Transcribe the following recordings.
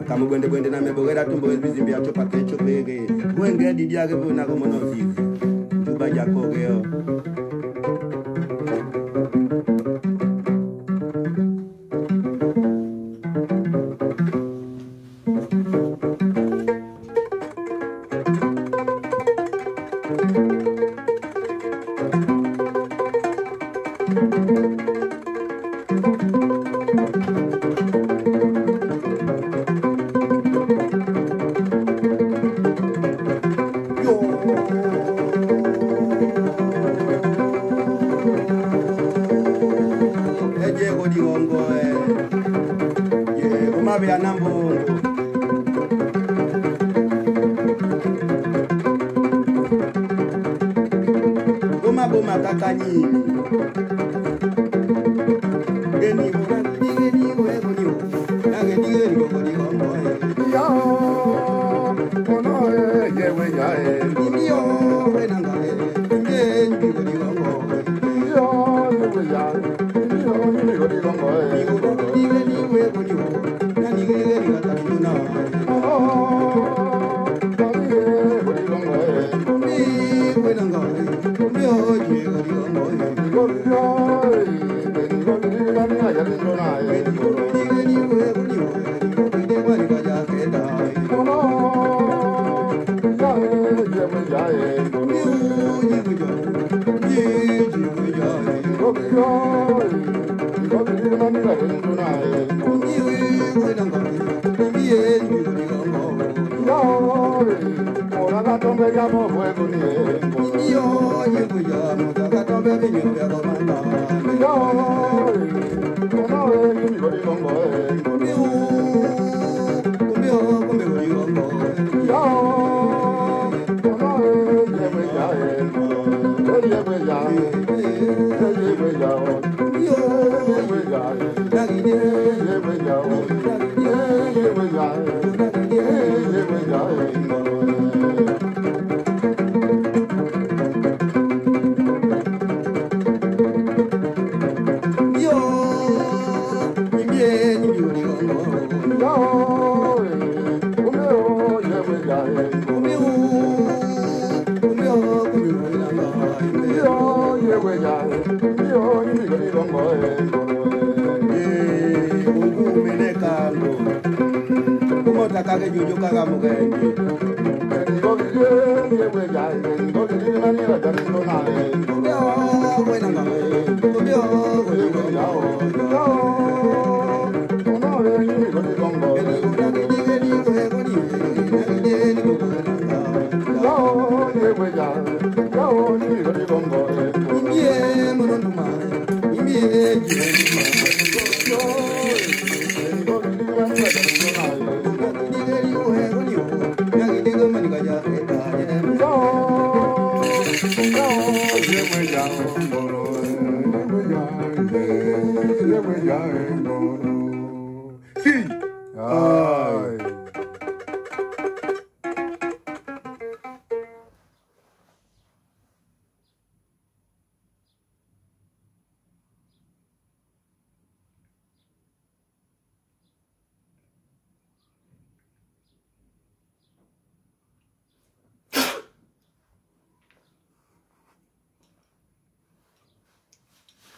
Kamu bwende na mebogera tumbo bizimbi acho pakecho bege. Wenge didia ke bona ko mono zizi. Juba jako geo.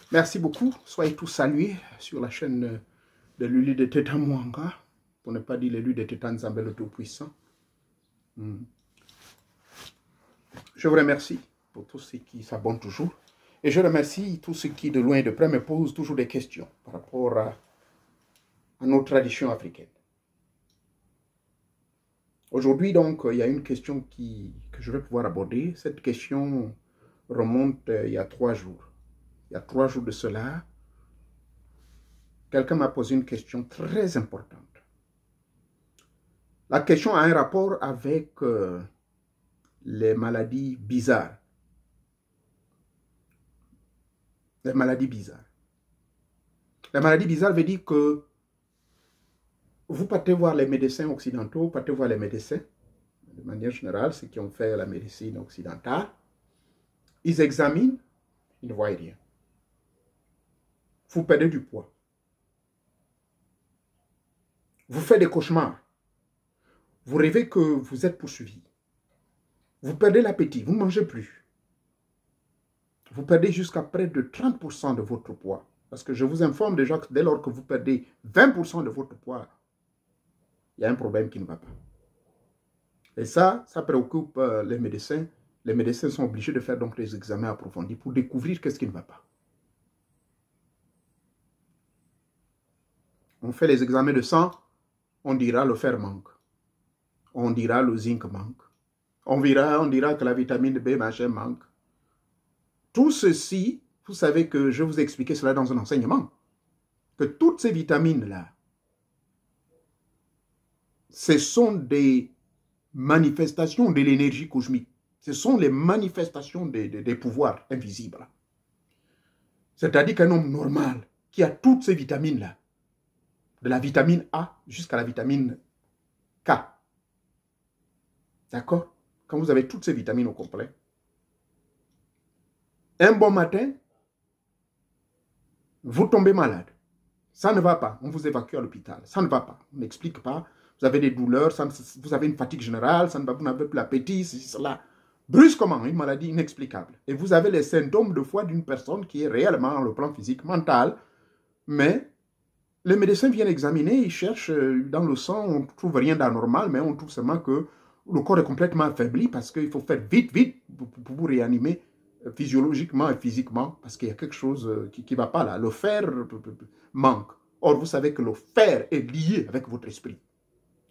Merci beaucoup. Soyez tous salués sur la chaîne de Lulu de Teta Mwanga, pour ne pas dire Lulu de Teta Nzambe le Tout-Puissant. Je vous remercie pour tous ceux qui s'abonnent toujours. Et je remercie tous ceux qui, de loin et de près, me posent toujours des questions par rapport à nos traditions africaines. Aujourd'hui, donc, il y a une question que je vais pouvoir aborder. Cette question remonte il y a 3 jours. Il y a 3 jours de cela, quelqu'un m'a posé une question très importante. La question a un rapport avec les maladies bizarres. Les maladies bizarres. Les maladies bizarres veut dire que vous partez voir les médecins occidentaux, vous partez voir les médecins, de manière générale, ceux qui ont fait la médecine occidentale, ils examinent, ils ne voient rien. Vous perdez du poids. Vous faites des cauchemars. Vous rêvez que vous êtes poursuivi. Vous perdez l'appétit, vous ne mangez plus. Vous perdez jusqu'à près de 30% de votre poids. Parce que je vous informe déjà que dès lors que vous perdez 20% de votre poids, il y a un problème qui ne va pas. Et ça préoccupe les médecins. Les médecins sont obligés de faire donc des examens approfondis pour découvrir qu'est-ce qui ne va pas. On fait les examens de sang, on dira le fer manque. On dira le zinc manque. On dira que la vitamine B machin manque. Tout ceci, vous savez que je vous ai expliqué cela dans un enseignement, que toutes ces vitamines-là, ce sont des manifestations de l'énergie cosmique. Ce sont les manifestations des pouvoirs invisibles. C'est-à-dire qu'un homme normal qui a toutes ces vitamines-là, de la vitamine A jusqu'à la vitamine K, d'accord? Quand vous avez toutes ces vitamines au complet, un bon matin, vous tombez malade. Ça ne va pas. On vous évacue à l'hôpital. Ça ne va pas. On n'explique pas. Vous avez des douleurs, vous avez une fatigue générale, vous n'avez plus l'appétit, cela. Brusquement, une maladie inexplicable. Et vous avez les symptômes de foi d'une personne qui est réellement, dans le plan physique, mental, mais les médecins viennent examiner, ils cherchent dans le sang, on ne trouve rien d'anormal, mais on trouve seulement que le corps est complètement affaibli parce qu'il faut faire vite pour vous réanimer physiologiquement et physiquement parce qu'il y a quelque chose qui ne va pas là. Le fer manque. Or, vous savez que le fer est lié avec votre esprit.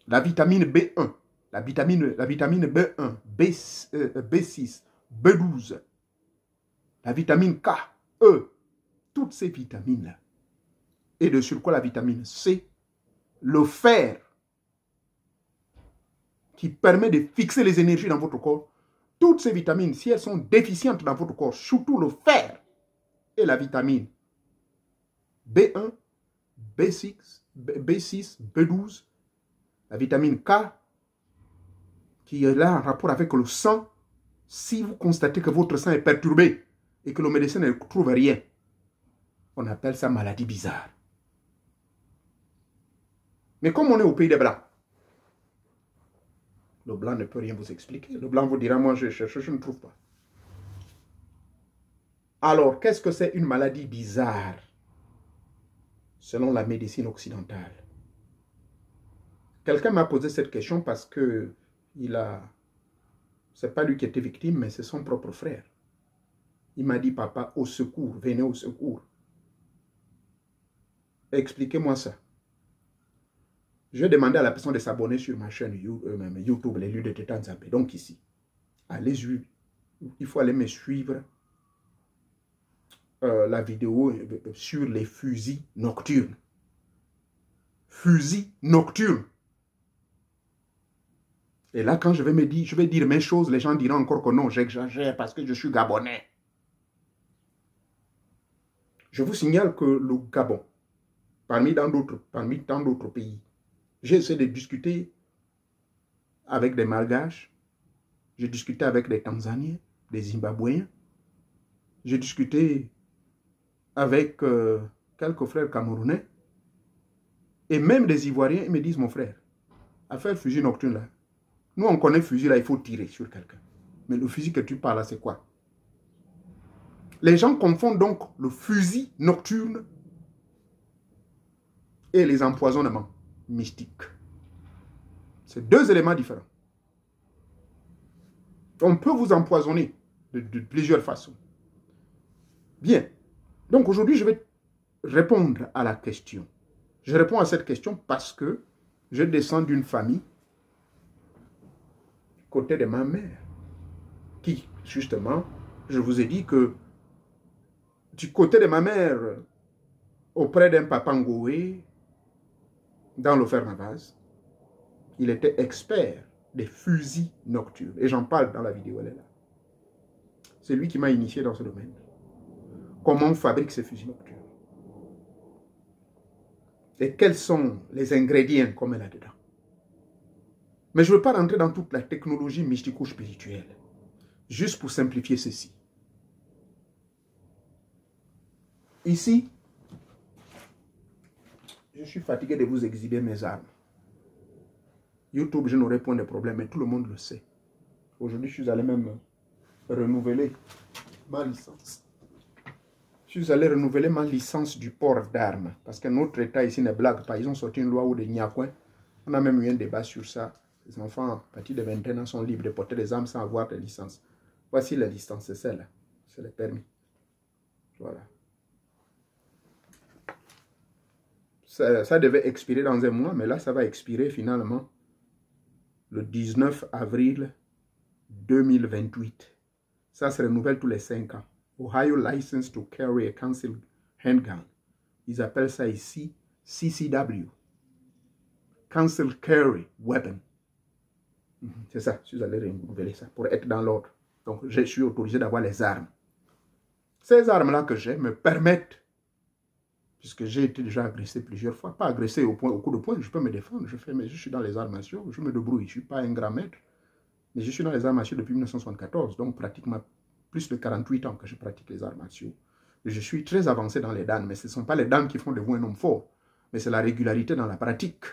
La vitamine B1, la vitamine B1, B6, B12, la vitamine K, E, toutes ces vitamines-là, et de surcroît la vitamine C, le fer, qui permet de fixer les énergies dans votre corps, toutes ces vitamines, si elles sont déficientes dans votre corps, surtout le fer et la vitamine B1, B6, B12, la vitamine K, qui est là en rapport avec le sang, si vous constatez que votre sang est perturbé et que le médecin ne trouve rien, on appelle ça maladie bizarre. Mais comme on est au pays des Blancs, le Blanc ne peut rien vous expliquer. Le Blanc vous dira, moi je cherche, je ne trouve pas. Alors, qu'est-ce que c'est une maladie bizarre selon la médecine occidentale? Quelqu'un m'a posé cette question parce que c'est pas lui qui était victime, mais c'est son propre frère. Il m'a dit, papa, au secours, venez au secours. Expliquez-moi ça. Je vais demander à la personne de s'abonner sur ma chaîne YouTube, les lieux de Tétan Zambé. Donc ici, allez-y, il faut aller me suivre la vidéo sur les fusils nocturnes. Fusils nocturnes. Et là, quand je vais dire mes choses, les gens diront encore que non, j'exagère parce que je suis gabonais. Je vous signale que le Gabon, parmi tant d'autres pays, j'ai essayé de discuter avec des Malgaches, j'ai discuté avec des Tanzaniens, des Zimbabwéens, j'ai discuté avec quelques frères camerounais, et même des Ivoiriens, ils me disent, mon frère, à faire fusil nocturne là, nous on connaît fusil là, il faut tirer sur quelqu'un. Mais le fusil que tu parles là, c'est quoi? Les gens confondent donc le fusil nocturne et les empoisonnements mystiques. C'est deux éléments différents. On peut vous empoisonner de plusieurs façons. Bien. Donc aujourd'hui, je vais répondre à la question. Je réponds à cette question parce que je descends d'une famille côté de ma mère qui, justement, je vous ai dit que du côté de ma mère, auprès d'un papa ngoué, dans le Fer-Navaz, il était expert des fusils nocturnes. Et j'en parle dans la vidéo, elle est là. C'est lui qui m'a initié dans ce domaine. Comment on fabrique ces fusils nocturnes. Et quels sont les ingrédients qu'on met là-dedans. Mais je ne veux pas rentrer dans toute la technologie mystico-spirituelle. Juste pour simplifier ceci. Ici, je suis fatigué de vous exhiber mes armes. YouTube, je n'aurai point de problème, mais tout le monde le sait. Aujourd'hui, je suis allé même renouveler ma licence. Je suis allé renouveler ma licence du port d'armes. Parce que notre État ici ne blague pas. Ils ont sorti une loi où des Niacoins. On a même eu un débat sur ça. Les enfants à partir de 21 ans sont libres de porter des armes sans avoir de licence. Voici la licence, c'est celle-là. C'est le permis. Voilà. Ça devait expirer dans un mois, mais là, ça va expirer finalement le 19 avril 2028. Ça se renouvelle tous les 5 ans. Ohio License to Carry a Concealed Handgun. Ils appellent ça ici CCW. Concealed Carry Weapon. C'est ça, je suis allé renouveler ça pour être dans l'ordre. Donc, je suis autorisé d'avoir les armes. Ces armes-là que j'ai me permettent, puisque j'ai été déjà agressé plusieurs fois, pas agressé au coup de poing, je peux me défendre, mais je suis dans les arts martiaux, je me débrouille, je ne suis pas un grand maître, mais je suis dans les arts martiaux depuis 1974, donc pratiquement plus de 48 ans que je pratique les arts martiaux. Je suis très avancé dans les dames, mais ce ne sont pas les dames qui font de vous un homme fort, mais c'est la régularité dans la pratique,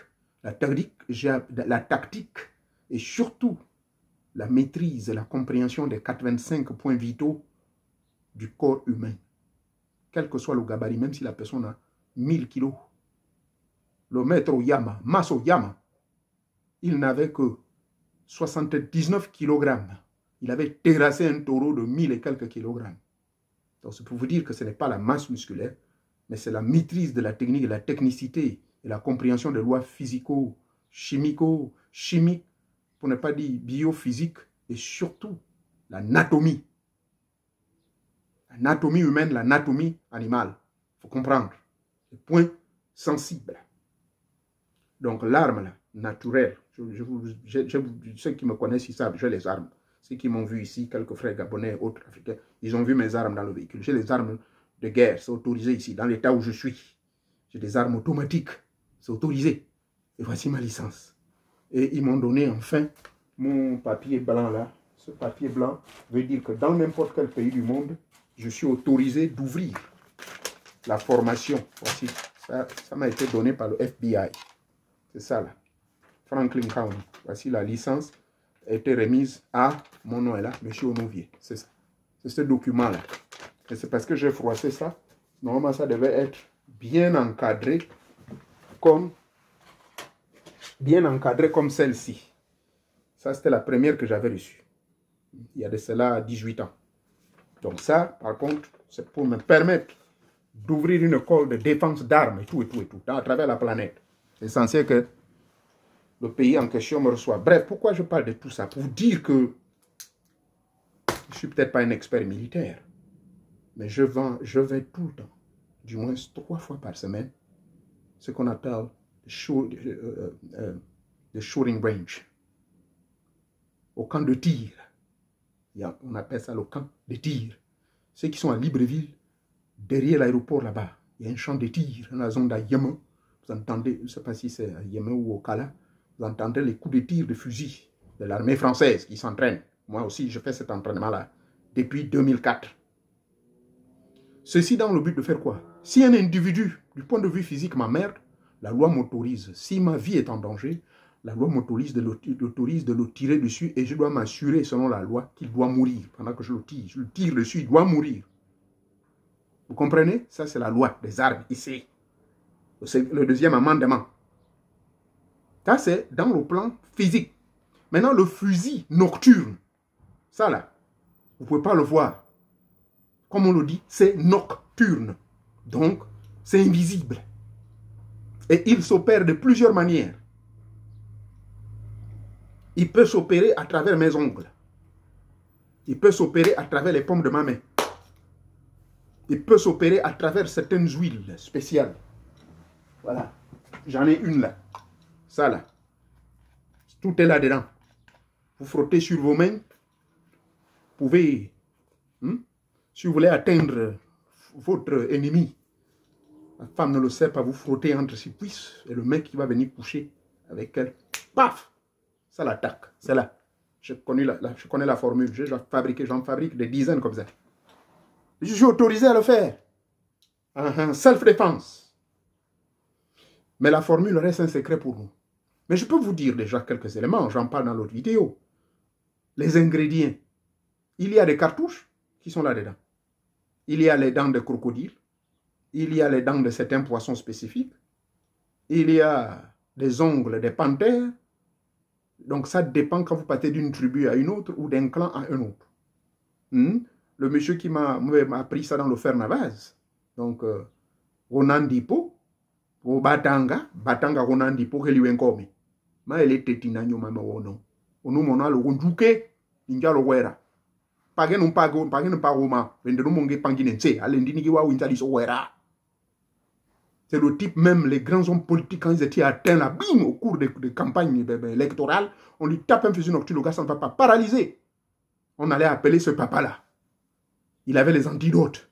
la tactique et surtout la maîtrise et la compréhension des 85 points vitaux du corps humain. Quel que soit le gabarit, même si la personne a 1000 kilos. Le maître Oyama, Maso Oyama, il n'avait que 79 kilogrammes. Il avait terrassé un taureau de 1000 et quelques kilogrammes. Donc c'est pour vous dire que ce n'est pas la masse musculaire, mais c'est la maîtrise de la technique, de la technicité et la compréhension des lois physiques, pour ne pas dire biophysique, et surtout l'anatomie. L'anatomie humaine, l'anatomie animale. Il faut comprendre. Les points sensibles. Donc l'arme là, naturelle, ceux qui me connaissent, ils savent, j'ai les armes. Ceux qui m'ont vu ici, quelques frères gabonais et autres africains, ils ont vu mes armes dans le véhicule. J'ai les armes de guerre, c'est autorisé ici, dans l'état où je suis. J'ai des armes automatiques, c'est autorisé. Et voici ma licence. Et ils m'ont donné enfin mon papier blanc là. Ce papier blanc veut dire que dans n'importe quel pays du monde, je suis autorisé d'ouvrir la formation. Voici, ça m'a été donné par le FBI. C'est ça là. Franklin County. Voici la licence a été remise à mon nom est là, M. Onovier. C'est ça. C'est ce document là. Et c'est parce que j'ai froissé ça. Normalement, ça devait être bien encadré comme celle-ci. Ça, c'était la première que j'avais reçue. Il y a de cela 18 ans. Donc ça, par contre, c'est pour me permettre d'ouvrir une école de défense d'armes et tout, à travers la planète. C'est essentiel que le pays en question me reçoive. Bref, pourquoi je parle de tout ça? Pour dire que je ne suis peut-être pas un expert militaire, mais je vais tout le temps, du moins 3 fois par semaine, ce qu'on appelle the shooting range. Au camp de tir. On appelle ça le camp de tir. Ceux qui sont à Libreville, derrière l'aéroport là-bas, il y a un champ de tir, dans la zone d'Ayema. Vous entendez, je ne sais pas si c'est à Ayema ou au Kala, vous entendez les coups de tir de fusil de l'armée française qui s'entraîne. Moi aussi, je fais cet entraînement-là depuis 2004. Ceci dans le but de faire quoi? Si un individu, du point de vue physique, m'emmerde, la loi m'autorise. Si ma vie est en danger, la loi m'autorise de le tirer dessus et je dois m'assurer, selon la loi, qu'il doit mourir. Pendant que je le tire. Je le tire dessus, il doit mourir. Vous comprenez? Ça, c'est la loi des armes ici. C'est le deuxième amendement. Ça, c'est dans le plan physique. Maintenant, le fusil nocturne, ça là, vous ne pouvez pas le voir. Comme on le dit, c'est nocturne. Donc, c'est invisible. Et il s'opère de plusieurs manières. Il peut s'opérer à travers mes ongles. Il peut s'opérer à travers les paumes de ma main. Il peut s'opérer à travers certaines huiles spéciales. Voilà. J'en ai une là. Ça là. Tout est là-dedans. Vous frottez sur vos mains. Vous pouvez, si vous voulez atteindre votre ennemi, la femme ne le sait pas, vous frottez entre ses cuisses et le mec qui va venir coucher avec elle, paf, ça l'attaque. C'est là. Je connais la formule. J'en fabrique des dizaines comme ça. Je suis autorisé à le faire. En self-défense. Mais la formule reste un secret pour nous. Mais je peux vous dire déjà quelques éléments, j'en parle dans l'autre vidéo. Les ingrédients. Il y a des cartouches qui sont là-dedans. Il y a les dents de crocodile. Il y a les dents de certains poissons spécifiques. Il y a des ongles des panthères. Donc ça dépend quand vous partez d'une tribu à une autre ou d'un clan à un autre. Le monsieur qui m'a appris ça dans le fer Navaz. Donc, Ronan Dipo, au Batanga Ronan Dipo, Keliwenkomi. Ma ele tetina nyo mama wono. Onu mona lo wunduke, inja lo wera. Page non pago, page non pagoma, vende no monge panginense, alendini ki wa wintali so wera. C'est le type, même les grands hommes politiques, quand ils étaient atteints là, bim, au cours des campagnes électorales, on lui tape un fusil nocturne, le gars s'en va pas paralysé. On allait appeler ce papa-là. Il avait les antidotes.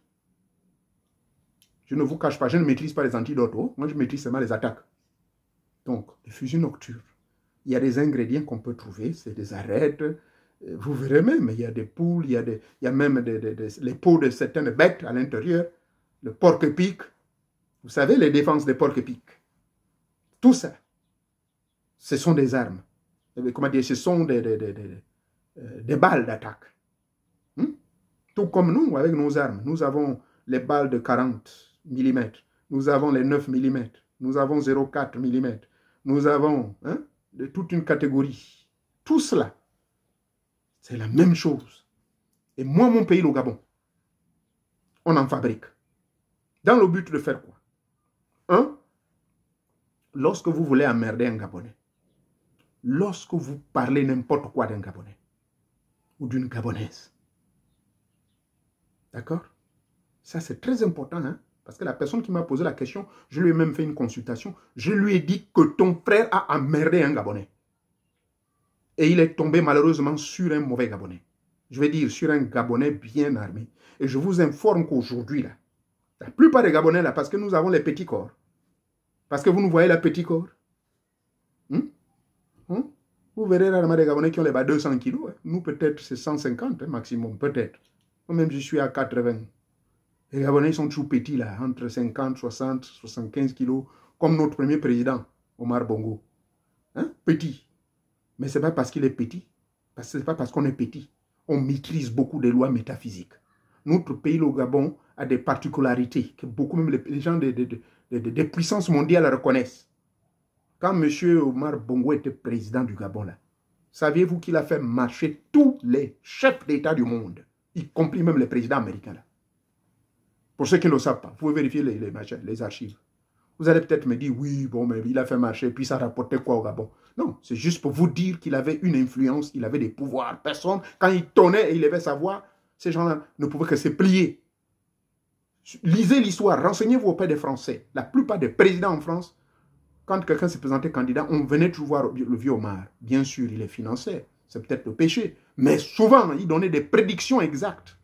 Je ne vous cache pas, je ne maîtrise pas les antidotes. Oh. Moi, je maîtrise seulement les attaques. Donc, les fusils nocturnes. Il y a des ingrédients qu'on peut trouver, c'est des arêtes. Vous verrez même, il y a des poules, il y a même les peaux de certaines bêtes à l'intérieur. Le porc-épic. Vous savez, les défenses des porc-épics. Tout ça, ce sont des armes. Comment dire, ce sont des balles d'attaque. Tout comme nous, avec nos armes, nous avons les balles de 40 mm, nous avons les 9 mm, nous avons 0,4 mm, nous avons de toute une catégorie. Tout cela, c'est la même chose. Et moi, mon pays, le Gabon, on en fabrique. Dans le but de faire quoi? Lorsque vous voulez emmerder un Gabonais, lorsque vous parlez n'importe quoi d'un Gabonais ou d'une Gabonaise, d'accord? Ça, c'est très important, hein? Parce que la personne qui m'a posé la question, je lui ai même fait une consultation, je lui ai dit que ton frère a emmerdé un Gabonais. Et il est tombé malheureusement sur un mauvais Gabonais. Je vais dire sur un Gabonais bien armé. Et je vous informe qu'aujourd'hui, là, la plupart des Gabonais, là, parce que nous avons les petits corps, parce que vous nous voyez les petits corps, vous verrez rarement des Gabonais qui ont les bas 200 kilos. Hein. Nous, peut-être, c'est 150 hein, maximum, peut-être. Moi-même, je suis à 80. Les Gabonais sont toujours petits, là, entre 50, 60, 75 kilos, comme notre premier président, Omar Bongo. Hein? Petit. Mais ce n'est pas parce qu'il est petit. Ce n'est pas parce qu'on est petit. On maîtrise beaucoup des lois métaphysiques. Notre pays, le Gabon, a des particularités que beaucoup, même les gens des puissances mondiales reconnaissent. Quand M. Omar Bongo était président du Gabon, là, saviez-vous qu'il a fait marcher tous les chefs d'État du monde, y compris même les présidents américains, là? Pour ceux qui ne le savent pas, vous pouvez vérifier les archives. Vous allez peut-être me dire, oui, bon, mais il a fait marcher, puis ça rapportait quoi au Gabon? Non, c'est juste pour vous dire qu'il avait une influence, il avait des pouvoirs. Personne, quand il tonnait et il avait sa voix, ces gens-là ne pouvaient que se plier. Lisez l'histoire, renseignez-vous auprès des Français. La plupart des présidents en France, quand quelqu'un se présentait candidat, on venait toujours voir le vieux Omar. Bien sûr, il est financé, c'est peut-être le péché. Mais souvent, il donnait des prédictions exactes.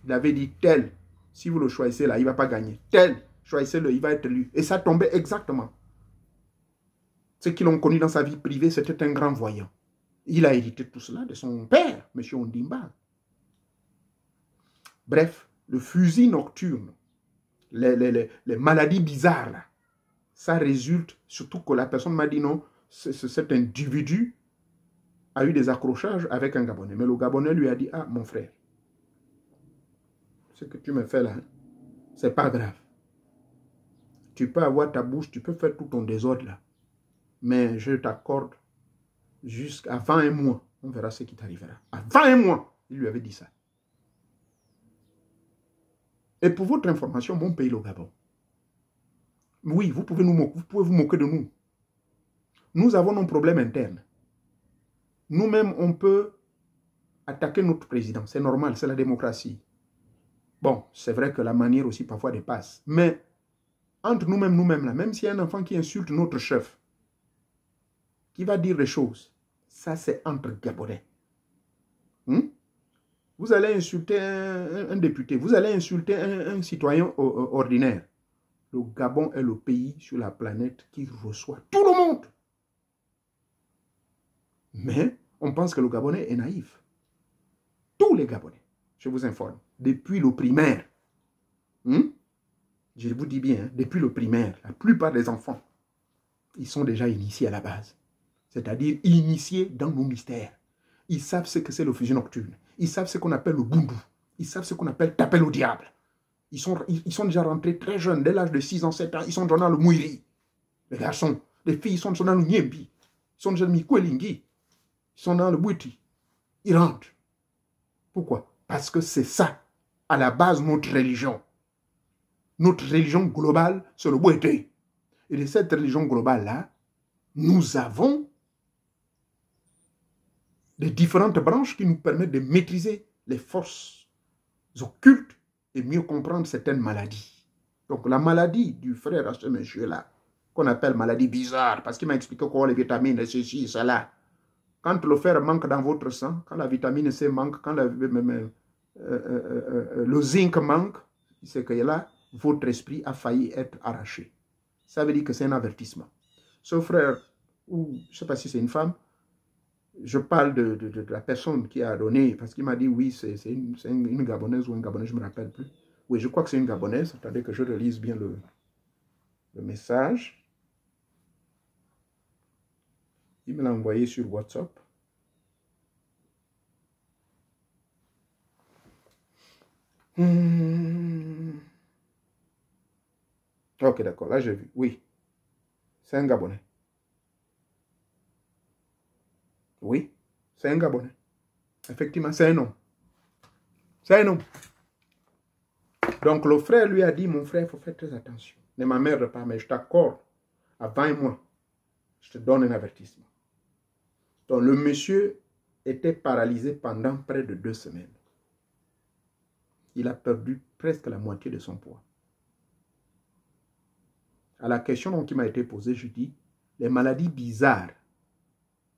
Il avait dit tel, si vous le choisissez là, il ne va pas gagner. Tel, choisissez-le, il va être élu. Et ça tombait exactement. Ceux qui l'ont connu dans sa vie privée, c'était un grand voyant. Il a hérité tout cela de son père, M. Ondimba. Bref, le fusil nocturne, les maladies bizarres, là, ça résulte, surtout que la personne m'a dit non, cet individu a eu des accrochages avec un Gabonais. Mais le Gabonais lui a dit, ah, mon frère, ce que tu me fais là, hein, c'est pas grave. Tu peux avoir ta bouche, tu peux faire tout ton désordre là. Mais je t'accorde jusqu'à 21 mois. On verra ce qui t'arrivera. À 21 mois, il lui avait dit ça. Et pour votre information, mon pays, le Gabon, oui, vous pouvez vous moquer de nous. Nous avons nos problèmes internes. Nous-mêmes, on peut attaquer notre président. C'est normal, c'est la démocratie. Bon, c'est vrai que la manière aussi parfois dépasse. Mais entre nous-mêmes, là, même s'il y a un enfant qui insulte notre chef, qui va dire des choses, ça c'est entre Gabonais. Vous allez insulter un député, vous allez insulter un citoyen ordinaire. Le Gabon est le pays sur la planète qui reçoit tout le monde. Mais on pense que le Gabonais est naïf. Tous les Gabonais, je vous informe, depuis le primaire, je vous dis bien, depuis le primaire, la plupart des enfants, ils sont déjà initiés à la base. c'est-à-dire initiés dans nos mystères. Ils savent ce que c'est le fusil nocturne. Ils savent ce qu'on appelle le bundu. Ils savent ce qu'on appelle taper au diable. Ils sont déjà rentrés très jeunes, dès l'âge de 6 ans, 7 ans. Ils sont dans le mouiri. Les garçons, les filles, ils sont dans le nyembi. Ils sont dans le mikwelingi. Ils sont dans le bouti. Ils rentrent. Pourquoi? Parce que c'est ça, à la base, notre religion. Notre religion globale, c'est le bouti. Et de cette religion globale-là, nous avons des différentes branches qui nous permettent de maîtriser les forces occultes et mieux comprendre certaines maladies. Donc la maladie du frère à ce monsieur-là, qu'on appelle maladie bizarre, parce qu'il m'a expliqué quoi les vitamines, ceci, cela. Quand le fer manque dans votre sang, quand la vitamine C manque, quand le zinc manque, c'est que là, votre esprit a failli être arraché. Ça veut dire que c'est un avertissement. Ce frère, ou je ne sais pas si c'est une femme, je parle de la personne qui a donné, parce qu'il m'a dit oui, c'est une Gabonaise ou un Gabonais, je ne me rappelle plus. Oui, je crois que c'est une Gabonaise. Attendez que je relise bien le message. Il me l'a envoyé sur WhatsApp. Ok, d'accord, là j'ai vu. Oui, c'est un Gabonais. Oui, c'est un Gabonais. Effectivement, c'est un homme. C'est un homme. Donc le frère lui a dit, mon frère, il faut faire très attention. Ne m'emmerde pas, mais je t'accorde à 20 mois. Je te donne un avertissement. Donc le monsieur était paralysé pendant près de 2 semaines. Il a perdu presque la moitié de son poids. À la question qui m'a été posée, je dis, les maladies bizarres,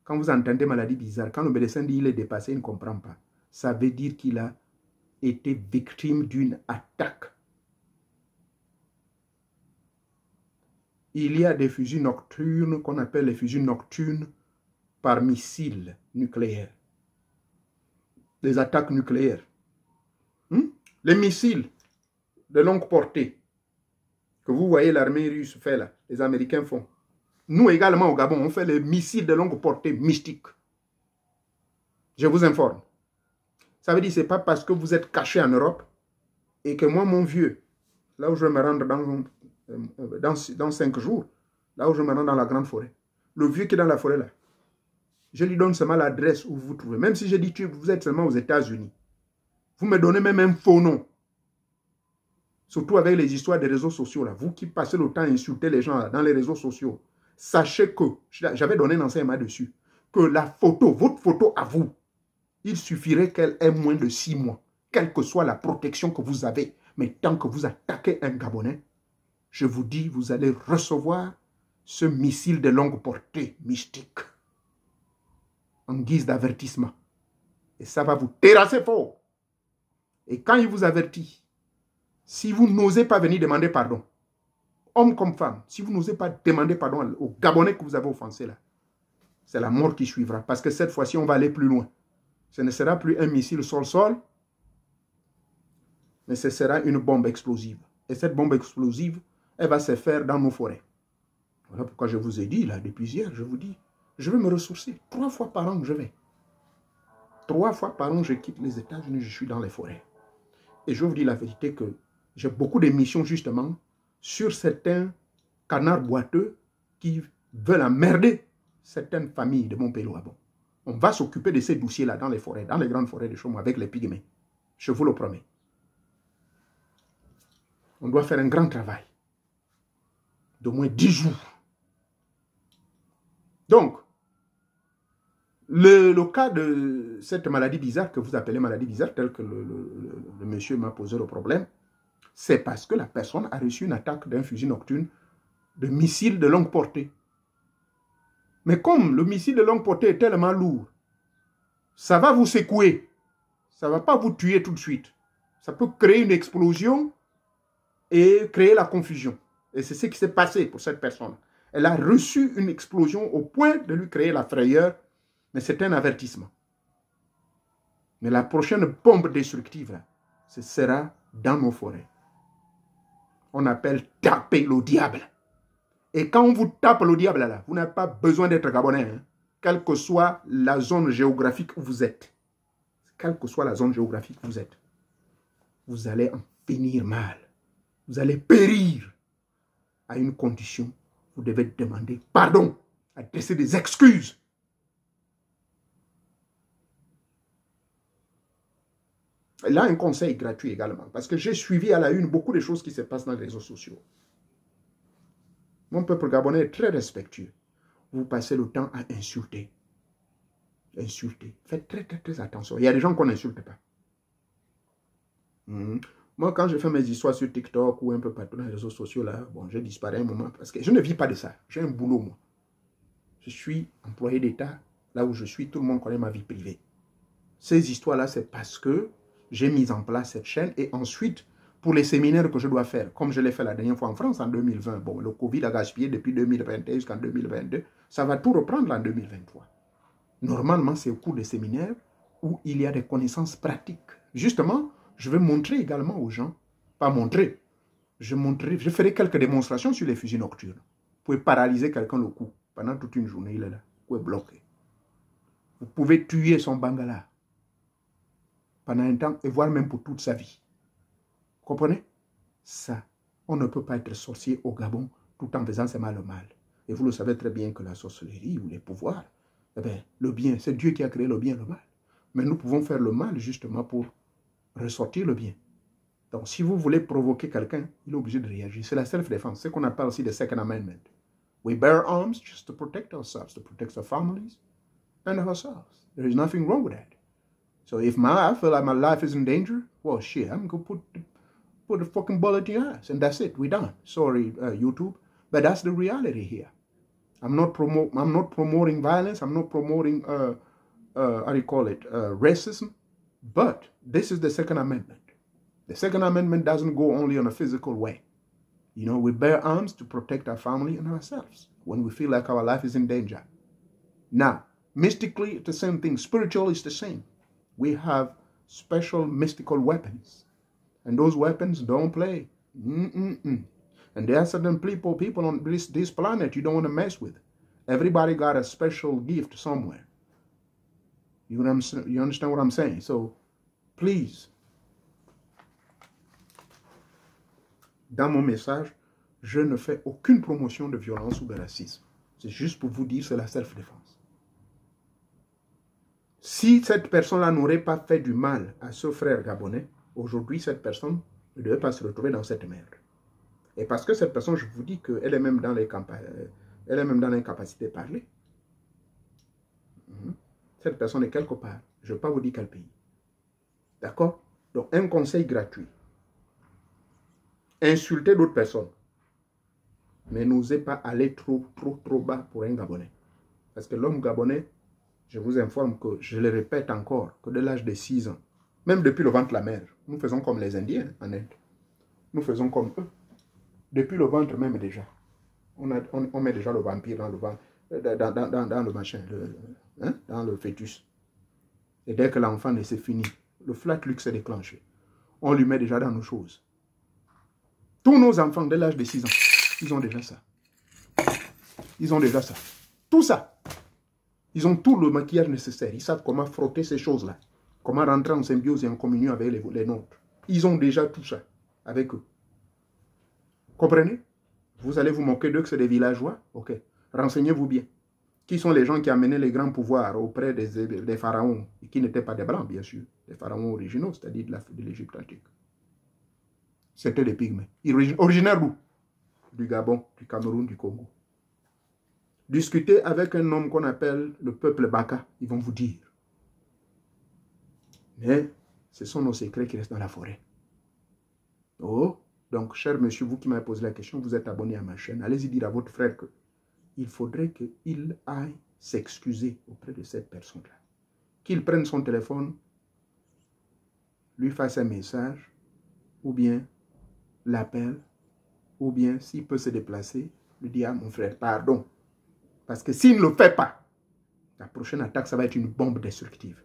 quand vous entendez maladie bizarre, quand le médecin dit qu'il est dépassé, il ne comprend pas. Ça veut dire qu'il a été victime d'une attaque. Il y a des fusils nocturnes qu'on appelle les fusils nocturnes par missiles nucléaires. Des attaques nucléaires. Les missiles de longue portée que vous voyez l'armée russe fait là, les Américains font. Nous également au Gabon, on fait les missiles de longue portée mystiques. Je vous informe. Ça veut dire que ce n'est pas parce que vous êtes caché en Europe et que moi, mon vieux, là où je vais me rendre dans 5 jours, là où je me rends dans la grande forêt, le vieux qui est dans la forêt là, je lui donne seulement l'adresse où vous vous trouvez. Même si je dis que vous êtes seulement aux États-Unis, vous me donnez même un faux nom. Surtout avec les histoires des réseaux sociaux là. Vous qui passez le temps à insulter les gens là, dans les réseaux sociaux, sachez que, j'avais donné un enseignement dessus, que la photo, votre photo à vous, il suffirait qu'elle ait moins de 6 mois, quelle que soit la protection que vous avez. Mais tant que vous attaquez un Gabonais, je vous dis, vous allez recevoir ce missile de longue portée mystique en guise d'avertissement. Et ça va vous terrasser fort. Et quand il vous avertit, si vous n'osez pas venir demander pardon, homme comme femme, si vous n'osez pas demander pardon aux Gabonais que vous avez offensés là, c'est la mort qui suivra. Parce que cette fois-ci, on va aller plus loin. Ce ne sera plus un missile sol-sol, mais ce sera une bombe explosive. Et cette bombe explosive, elle va se faire dans nos forêts. Voilà pourquoi je vous ai dit, là, depuis hier, je vous dis, je vais me ressourcer. 3 fois par an, je vais. 3 fois par an, je quitte les États-Unis, je suis dans les forêts. Et je vous dis la vérité que j'ai beaucoup d'émissions, justement, sur certains canards boiteux qui veulent emmerder certaines familles de mon pays. On va s'occuper de ces dossiers-là dans les forêts, dans les grandes forêts de Chomo avec les pygmées. Je vous le promets. On doit faire un grand travail d'au moins 10 jours. Donc, le cas de cette maladie bizarre que vous appelez maladie bizarre, tel que le monsieur m'a posé le problème, c'est parce que la personne a reçu une attaque d'un fusil nocturne de missile de longue portée. Mais comme le missile de longue portée est tellement lourd, ça va vous secouer. Ça ne va pas vous tuer tout de suite. Ça peut créer une explosion et créer la confusion. Et c'est ce qui s'est passé pour cette personne. Elle a reçu une explosion au point de lui créer la frayeur, mais c'est un avertissement. Mais la prochaine bombe destructive, là, ce sera dans nos forêts. On appelle taper le diable. Et quand on vous tape le diable, là, vous n'avez pas besoin d'être Gabonais. Hein. quelle que soit la zone géographique où vous êtes, quelle que soit la zone géographique où vous êtes, vous allez en finir mal. Vous allez périr à une condition. Vous devez demander pardon, adresser des excuses. Et là, un conseil gratuit également, parce que j'ai suivi à la une beaucoup de choses qui se passent dans les réseaux sociaux. Mon peuple gabonais est très respectueux. Vous passez le temps à insulter. Insulter. Faites très, très, très attention. Il y a des gens qu'on n'insulte pas. Moi, quand je fais mes histoires sur TikTok ou un peu partout dans les réseaux sociaux, là, bon, je disparais un moment parce que je ne vis pas de ça. J'ai un boulot, moi. Je suis employé d'État. Là où je suis, tout le monde connaît ma vie privée. Ces histoires-là, c'est parce que j'ai mis en place cette chaîne et ensuite, pour les séminaires que je dois faire, comme je l'ai fait la dernière fois en France en 2020, bon, le Covid a gaspillé depuis 2021 jusqu'en 2022, ça va tout reprendre en 2023. Normalement, c'est au cours des séminaires où il y a des connaissances pratiques. Justement, je vais montrer également aux gens, pas montrer, je ferai quelques démonstrations sur les fusils nocturnes. Vous pouvez paralyser quelqu'un le cou pendant toute une journée, il est là, vous pouvez bloquer. Vous pouvez tuer son bangala pendant un temps et voire même pour toute sa vie. Vous comprenez? Ça, on ne peut pas être sorcier au Gabon tout en faisant seulement le mal. Et vous le savez très bien que la sorcellerie ou les pouvoirs, eh bien, le bien, c'est Dieu qui a créé le bien et le mal. Mais nous pouvons faire le mal justement pour ressortir le bien. Donc, si vous voulez provoquer quelqu'un, il est obligé de réagir. C'est la self-défense, c'est ce qu'on appelle aussi le Second Amendment. We bear arms just to protect ourselves, to protect our families and ourselves. There is nothing wrong with that. So if I feel like my life is in danger, well, shit, I'm going to put a fucking bullet in your ass, and that's it. We're done. Sorry, YouTube, but that's the reality here. I'm not promoting violence. I'm not promoting, how do you call it, racism. But this is the Second Amendment. The Second Amendment doesn't go only on a physical way. You know, we bear arms to protect our family and ourselves when we feel like our life is in danger. Now, mystically, it's the same thing. Spiritually, it's the same. We have special mystical weapons. And those weapons don't play. And there are certain people on this planet you don't want to mess with. Everybody got a special gift somewhere. You understand what I'm saying? So, please, dans mon message, je ne fais aucune promotion de violence ou de racisme. C'est juste pour vous dire, c'est la self-défense. Si cette personne-là n'aurait pas fait du mal à ce frère gabonais, aujourd'hui, cette personne ne devait pas se retrouver dans cette merde. Et parce que cette personne, je vous dis qu'elle est même dans l'incapacité de parler. Cette personne est quelque part. Je ne vais pas vous dire quel pays. D'accord? Donc, un conseil gratuit. Insultez d'autres personnes. Mais n'osez pas aller trop bas pour un Gabonais. Parce que l'homme gabonais, je vous informe que, je le répète encore, que de l'âge de 6 ans, même depuis le ventre de la mère, nous faisons comme les Indiens en Inde. Nous faisons comme eux. Depuis le ventre même déjà. On met déjà le vampire dans le ventre, dans le machin, dans le fœtus. Et dès que l'enfant ne s'est fini, le flat luxe s'est déclenché. On lui met déjà dans nos choses. Tous nos enfants dès l'âge de 6 ans, ils ont déjà ça. Ils ont déjà ça. Tout ça. Ils ont tout le maquillage nécessaire. Ils savent comment frotter ces choses-là. Comment rentrer en symbiose et en communion avec les nôtres. Ils ont déjà tout ça avec eux. Comprenez? Vous allez vous moquer d'eux que c'est des villageois? Ok. Renseignez-vous bien. Qui sont les gens qui amenaient les grands pouvoirs auprès des pharaons, et qui n'étaient pas des blancs, bien sûr. Les pharaons originaux, c'est-à-dire de l'Égypte antique. C'était des pygmées. Originaires d'où? Du Gabon, du Cameroun, du Congo. Discutez avec un homme qu'on appelle le peuple Baka, ils vont vous dire. Mais ce sont nos secrets qui restent dans la forêt. Oh, donc, cher monsieur, vous qui m'avez posé la question, vous êtes abonné à ma chaîne. Allez-y dire à votre frère que il faudrait qu'il aille s'excuser auprès de cette personne-là. Qu'il prenne son téléphone, lui fasse un message, ou bien l'appelle, ou bien s'il peut se déplacer, lui dire à mon frère, pardon. Parce que s'il ne le fait pas, la prochaine attaque, ça va être une bombe destructive.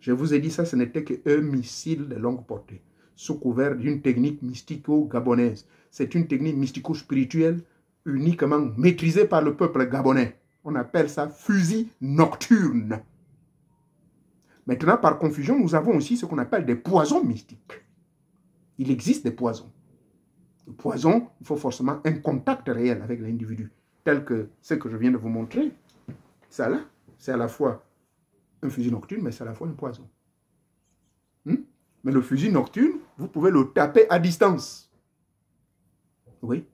Je vous ai dit ça, ce n'était qu'un missile de longue portée, sous couvert d'une technique mystico-gabonaise. C'est une technique mystico-spirituelle uniquement maîtrisée par le peuple gabonais. On appelle ça fusil nocturne. Maintenant, par confusion, nous avons aussi ce qu'on appelle des poisons mystiques. Il existe des poisons. Le poison, il faut forcément un contact réel avec l'individu, tel que ce que je viens de vous montrer. Ça là, c'est à la fois un fusil nocturne, mais c'est à la fois un poison. Mais le fusil nocturne, vous pouvez le taper à distance. Oui.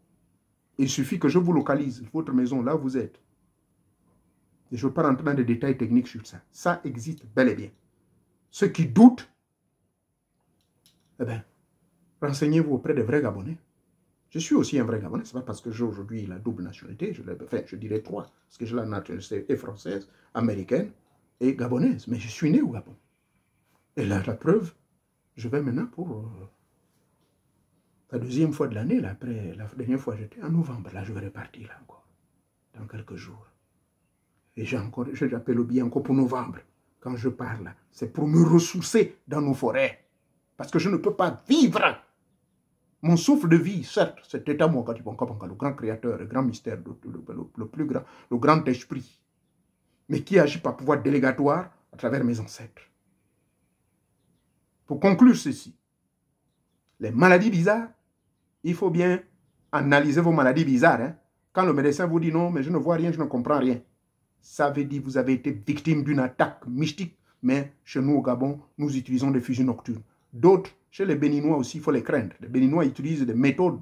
Il suffit que je vous localise, votre maison, là où vous êtes. Et je ne veux pas rentrer dans des détails techniques sur ça. Ça existe bel et bien. Ceux qui doutent, eh bien, renseignez-vous auprès des vrais Gabonais. Je suis aussi un vrai Gabonais. Ce n'est pas parce que j'ai aujourd'hui la double nationalité, je dirais 3, parce que j'ai la nationalité française, américaine et gabonaise. Mais je suis né au Gabon. Et là, la preuve, je vais maintenant pour la deuxième fois de l'année, après la dernière fois j'étais en novembre, là je vais repartir là encore, dans quelques jours. Et j'appelle le billet encore pour novembre. Quand je pars là, c'est pour me ressourcer dans nos forêts. Parce que je ne peux pas vivre. Mon souffle de vie, certes, c'est Teta Mwangatiponkaponka, le grand créateur, le grand mystère, le plus grand, le grand esprit, mais qui agit par pouvoir délégatoire à travers mes ancêtres. Pour conclure ceci, les maladies bizarres, il faut bien analyser vos maladies bizarres. Hein. Quand le médecin vous dit non, mais je ne vois rien, je ne comprends rien, ça veut dire que vous avez été victime d'une attaque mystique. Mais chez nous au Gabon, nous utilisons des fusils nocturnes. D'autres, chez les Béninois aussi, il faut les craindre. Les Béninois utilisent des méthodes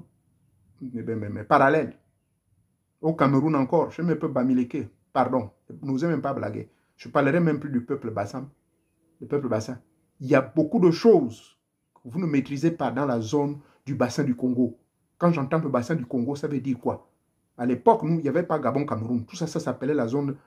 mais parallèles. Au Cameroun encore, je ne peux pas Bamileke, pardon, ne vous ai même pas blagué. Je ne parlerai même plus du peuple Bassam. Le peuple Bassin. Il y a beaucoup de choses que vous ne maîtrisez pas dans la zone du bassin du Congo. Quand j'entends le bassin du Congo, ça veut dire quoi? À l'époque, nous, il n'y avait pas Gabon-Cameroun. Tout ça, ça s'appelait la zone...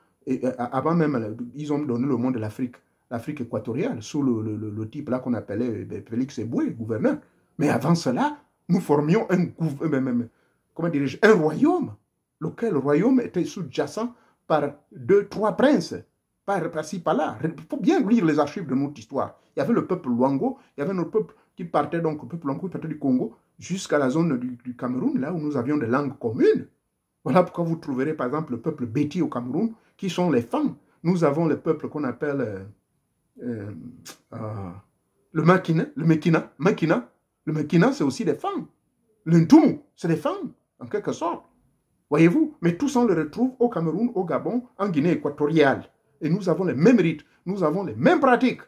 avant même, ils ont donné le nom de l'Afrique équatoriale, sous le type là qu'on appelait Félix Eboué, gouverneur. Mais avant cela, nous formions un royaume, lequel royaume était sous-jacent par 2, 3 princes, par-ci, par-là. Il faut bien lire les archives de notre histoire. Il y avait le peuple Luango, il y avait notre peuple qui partait, donc le peuple Luango qui partait du Congo jusqu'à la zone du Cameroun, là où nous avions des langues communes. Voilà pourquoi vous trouverez par exemple le peuple Béti au Cameroun, qui sont les femmes. Nous avons le peuple qu'on appelle le Makina. Le Makina, c'est aussi des femmes. Le Ntoumou, c'est des femmes, en quelque sorte. Voyez-vous? Mais tous on le retrouve au Cameroun, au Gabon, en Guinée équatoriale. Et nous avons les mêmes rites, nous avons les mêmes pratiques.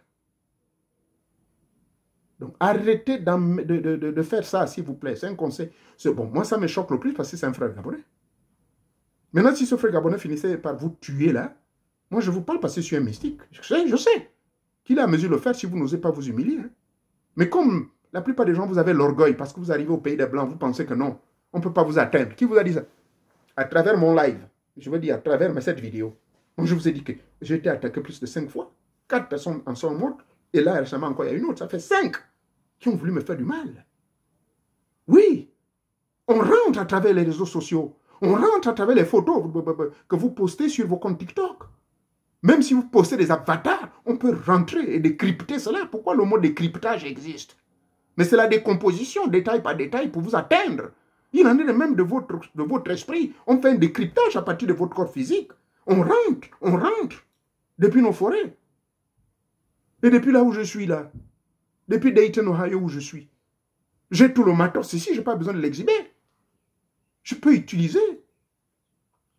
Donc arrêtez de faire ça, s'il vous plaît. C'est un conseil. Bon, moi, ça me choque le plus parce que c'est un frère gabonais. Maintenant, si ce frère gabonais finissait par vous tuer là, moi, je vous parle parce que je suis un mystique. Je sais qu'il est à mesure de le faire si vous n'osez pas vous humilier. Hein. Mais comme la plupart des gens, vous avez l'orgueil parce que vous arrivez au pays des Blancs, vous pensez que non, on ne peut pas vous atteindre. Qui vous a dit ça? À travers mon live, je veux dire à travers cette vidéo, moi, je vous ai dit que j'ai été attaqué plus de 5 fois. 4 personnes en sont mortes. Et là, récemment encore, il y a une autre. Ça fait 5 qui ont voulu me faire du mal. Oui, on rentre à travers les réseaux sociaux. On rentre à travers les photos que vous postez sur vos comptes TikTok. Même si vous postez des avatars, on peut rentrer et décrypter cela. Pourquoi le mot décryptage existe? Mais c'est la décomposition, détail par détail, pour vous atteindre. Il en est de même de votre esprit. On fait un décryptage à partir de votre corps physique. On rentre depuis nos forêts. Et depuis là où je suis là, depuis Dayton, Ohio où je suis, j'ai tout le matos ici, je n'ai pas besoin de l'exhiber. Je peux utiliser,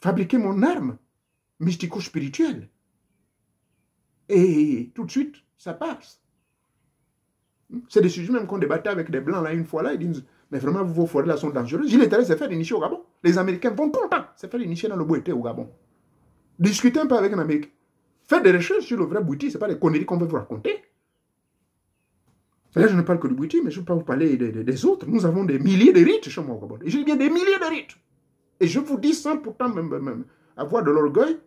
fabriquer mon arme mystico-spirituelle. Et tout de suite, ça passe. C'est des sujets même qu'on débattait avec des Blancs là une fois là, ils disent, mais vraiment vos forêts là sont dangereuses. J'ai l'intérêt de se faire initier au Gabon. Les Américains vont tout le temps se faire initier dans le Bouété au Gabon. Discutez un peu avec un Américain. Faites des recherches sur le vrai Bouiti, ce n'est pas des conneries qu'on veut vous raconter. Là, je ne parle que du Bouiti, mais je ne peux pas vous parler des autres. Nous avons des milliers de rites chez moi au Gabon. Et j'ai bien des milliers de rites. Et je vous dis sans pourtant même avoir de l'orgueil.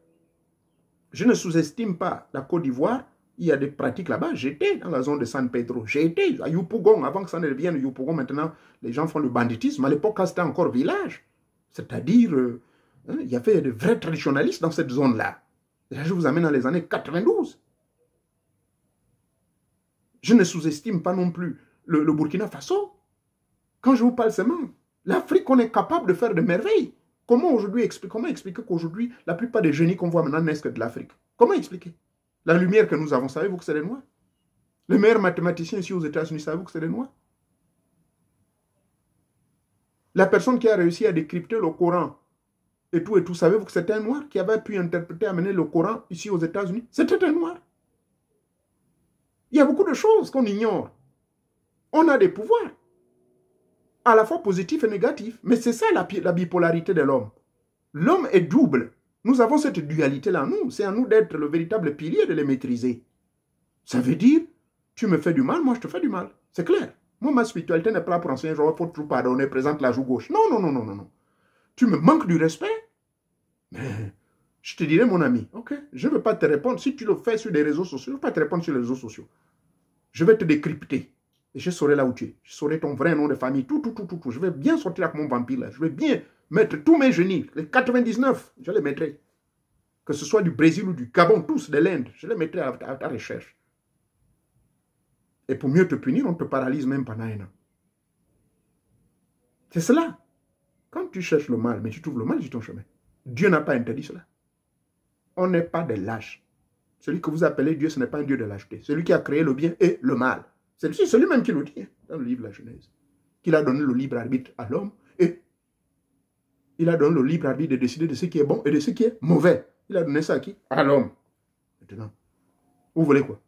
Je ne sous-estime pas la Côte d'Ivoire. Il y a des pratiques là-bas. J'étais dans la zone de San Pedro. J'étais à Yopougon. Avant que ça ne devienne Yopougon, maintenant, les gens font le banditisme. À l'époque, c'était encore village. C'est-à-dire, il y avait de vrais traditionalistes dans cette zone-là. Et là, je vous amène dans les années 92. Je ne sous-estime pas non plus le Burkina Faso. Quand je vous parle seulement, l'Afrique, on est capable de faire de merveilles. Comment expliquer qu'aujourd'hui, la plupart des génies qu'on voit maintenant naissent que de l'Afrique? Comment expliquer? La lumière que nous avons, savez-vous que c'est des Noirs? Les meilleurs mathématiciens ici aux États-Unis, savez-vous que c'est des Noirs? La personne qui a réussi à décrypter le Coran et tout, savez-vous que c'était un Noir qui avait pu interpréter, amener le Coran ici aux États-Unis? C'était un Noir. Il y a beaucoup de choses qu'on ignore. On a des pouvoirs, à la fois positifs et négatifs. Mais c'est ça la bipolarité de l'homme. L'homme est double. Nous avons cette dualité-là en nous. C'est à nous d'être le véritable pilier, de les maîtriser. Ça veut dire, tu me fais du mal, moi je te fais du mal. C'est clair. Moi, ma spiritualité n'est pas là pour enseigner, genre, il faut tout pardonner, présente la joue gauche. Non, non, non, non, non, non. Tu me manques du respect, mais je te dirai, mon ami, ok, je ne veux pas te répondre. Si tu le fais sur les réseaux sociaux, je ne veux pas te répondre sur les réseaux sociaux. Je vais te décrypter. Et je saurai là où tu es. Je saurai ton vrai nom de famille, tout. Je vais bien sortir avec mon vampire là. Je vais bien mettre tous mes génies, les 99, je les mettrai. Que ce soit du Brésil ou du Gabon, tous de l'Inde, je les mettrai à ta recherche. Et pour mieux te punir, on te paralyse même pendant un an. C'est cela. Quand tu cherches le mal, mais tu trouves le mal sur ton chemin, Dieu n'a pas interdit cela. On n'est pas des lâches. Celui que vous appelez Dieu, ce n'est pas un Dieu de lâcheté. Celui qui a créé le bien et le mal. C'est celui-même qui le dit, hein, dans le livre de la Genèse. Qu'il a donné le libre arbitre à l'homme et il a donné le libre arbitre de décider de ce qui est bon et de ce qui est mauvais. Il a donné ça à qui? À l'homme. Maintenant, vous voulez quoi?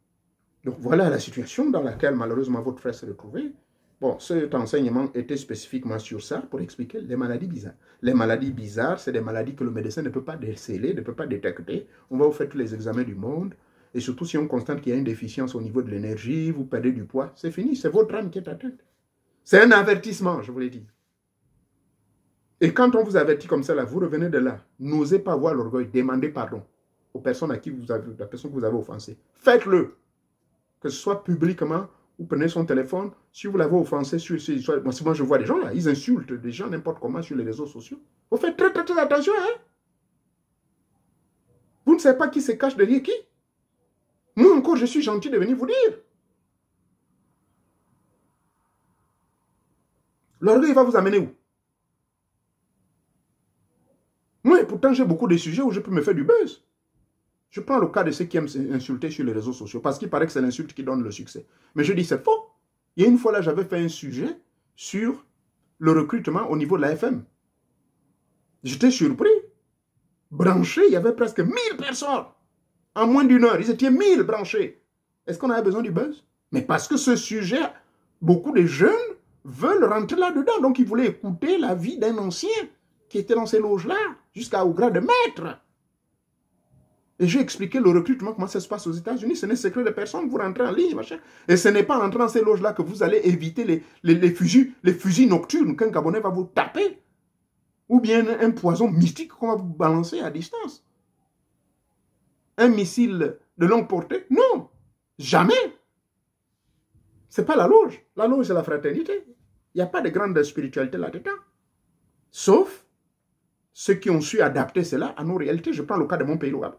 Donc voilà la situation dans laquelle malheureusement votre frère s'est retrouvé. Bon, cet enseignement était spécifiquement sur ça pour expliquer les maladies bizarres. Les maladies bizarres, c'est des maladies que le médecin ne peut pas déceler, ne peut pas détecter. On va vous faire tous les examens du monde. Et surtout, si on constate qu'il y a une déficience au niveau de l'énergie, vous perdez du poids, c'est fini, c'est votre âme qui est atteinte. C'est un avertissement, je vous l'ai dit. Et quand on vous avertit comme ça, là, vous revenez de là. N'osez pas avoir l'orgueil, demandez pardon aux personnes à qui vous avez, la personne que vous avez offensée. Faites-le. Que ce soit publiquement, vous prenez son téléphone, si vous l'avez offensé sur ces histoires. Moi, je vois des gens là, ils insultent des gens n'importe comment sur les réseaux sociaux. Vous faites très attention, hein. Vous ne savez pas qui se cache derrière qui. Moi encore, je suis gentil de venir vous dire. L'orgueil va vous amener où? Moi, pourtant, j'ai beaucoup de sujets où je peux me faire du buzz. Je prends le cas de ceux qui aiment insulter sur les réseaux sociaux, parce qu'il paraît que c'est l'insulte qui donne le succès. Mais je dis, c'est faux. Il y a une fois là, j'avais fait un sujet sur le recrutement au niveau de la FM. J'étais surpris. Branché, il y avait presque 1000 personnes. En moins d'une heure, ils étaient 1000 branchés. Est-ce qu'on avait besoin du buzz? Mais parce que ce sujet, beaucoup de jeunes veulent rentrer là-dedans. Donc, ils voulaient écouter la vie d'un ancien qui était dans ces loges-là, jusqu'au grade de maître. Et j'ai expliqué le recrutement, comment ça se passe aux États-Unis. Ce n'est secret de personne, vous rentrez en ligne, machin. Et ce n'est pas en entrant dans ces loges-là que vous allez éviter les fusils nocturnes qu'un Gabonais va vous taper. Ou bien un poison mystique qu'on va vous balancer à distance. Un missile de longue portée? Non, jamais. Ce n'est pas la loge. La loge, c'est la fraternité. Il n'y a pas de grande spiritualité là-dedans. Sauf ceux qui ont su adapter cela à nos réalités. Je prends le cas de mon pays, le Gabon.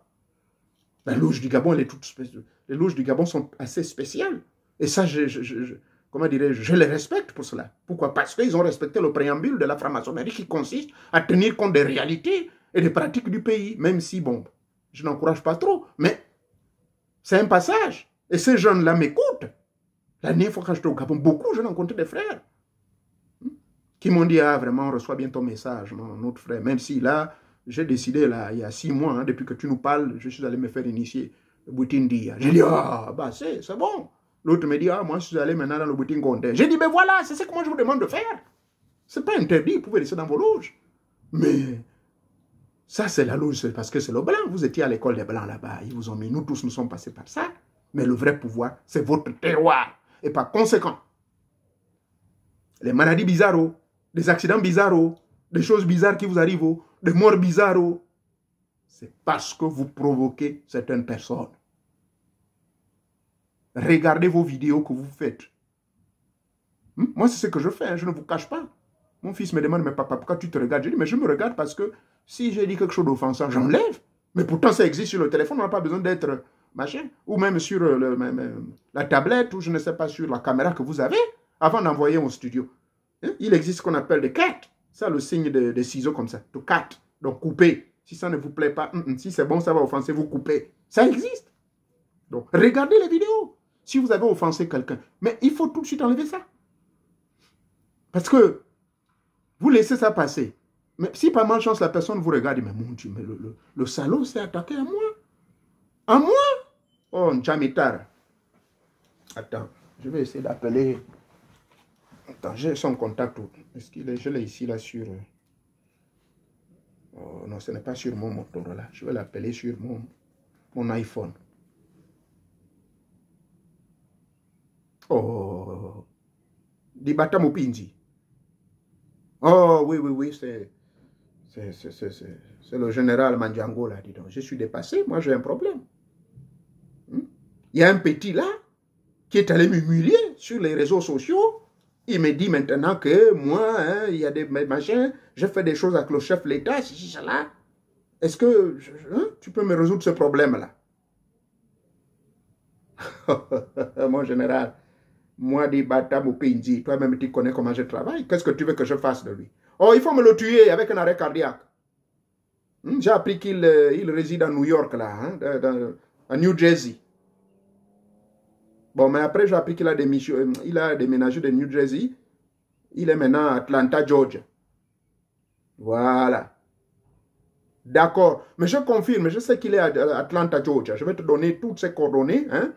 La loge du Gabon, elle est toute spéciale. Les loges du Gabon sont assez spéciales. Et ça, comment dirais-je, je les respecte pour cela. Pourquoi? Parce qu'ils ont respecté le préambule de la franc-maçonnerie qui consiste à tenir compte des réalités et des pratiques du pays. Même si, bon, je n'encourage pas trop, mais c'est un passage. Et ces jeunes-là m'écoutent. La dernière fois quand j'étais au Gabon, beaucoup, j'ai rencontré des frères qui m'ont dit, ah, vraiment, on reçoit bien ton message, notre frère. Même si là, j'ai décidé, là, il y a 6 mois, hein, depuis que tu nous parles, je suis allé me faire initier le Boutindi. J'ai dit, ah, bah, c'est bon. L'autre me dit, ah, moi, je suis allé maintenant dans le Boutin Gondé. J'ai dit, ben voilà, c'est ce que moi, je vous demande de faire. C'est pas interdit, vous pouvez laisser dans vos loges. Mais ça, c'est la loge, c'est parce que c'est le blanc. Vous étiez à l'école des blancs là-bas, ils vous ont mis, nous tous, nous sommes passés par ça. Mais le vrai pouvoir, c'est votre terroir. Et par conséquent, les maladies bizarres, des accidents bizarres, des choses bizarres qui vous arrivent, des morts bizarres, c'est parce que vous provoquez certaines personnes. Regardez vos vidéos que vous faites. Moi, c'est ce que je fais, hein, je ne vous cache pas. Mon fils me demande, mais papa, pourquoi tu te regardes? Je dis, mais je me regarde parce que si j'ai dit quelque chose d'offensant, j'enlève. Mais pourtant, ça existe sur le téléphone, on n'a pas besoin d'être machin. Ou même sur la tablette, ou je ne sais pas, sur la caméra que vous avez, avant d'envoyer au studio. Il existe ce qu'on appelle des cartes. Ça, le signe de ciseaux comme ça. To cut. Donc, couper. Si ça ne vous plaît pas, si c'est bon, ça va offenser, vous coupez. Ça existe. Donc, regardez les vidéos. Si vous avez offensé quelqu'un. Mais il faut tout de suite enlever ça. Parce que vous laissez ça passer. Mais si par malchance, la personne vous regarde, mais mon Dieu, mais le salaud s'est attaqué à moi. À moi? Oh, Nchamitara. Attends, je vais essayer d'appeler. Attends, j'ai son contact. Est-ce qu'il est? Je l'ai ici, là, sur... Oh, non, ce n'est pas sur mon Motorola. Je vais l'appeler sur mon iPhone. Oh, Dibata Mopinji. Oh, oui, c'est le général Mandjango, là, dis donc. Je suis dépassé, moi j'ai un problème. Il y a un petit là, qui est allé m'humilier sur les réseaux sociaux. Il me dit maintenant que moi, hein, il y a des machins, je fais des choses avec le chef de l'État, là. Est-ce que tu peux me résoudre ce problème-là? Mon général, moi, Dibata Mopinji, toi-même tu connais comment je travaille. Qu'est-ce que tu veux que je fasse de lui? Oh, il faut me le tuer avec un arrêt cardiaque. J'ai appris qu'il réside à New York, là, hein, à New Jersey. Bon, mais après, j'ai appris qu'il a déménagé de New Jersey. Il est maintenant à Atlanta, Georgia. Voilà. D'accord. Mais je confirme, je sais qu'il est à Atlanta, Georgia. Je vais te donner toutes ses coordonnées. Hein.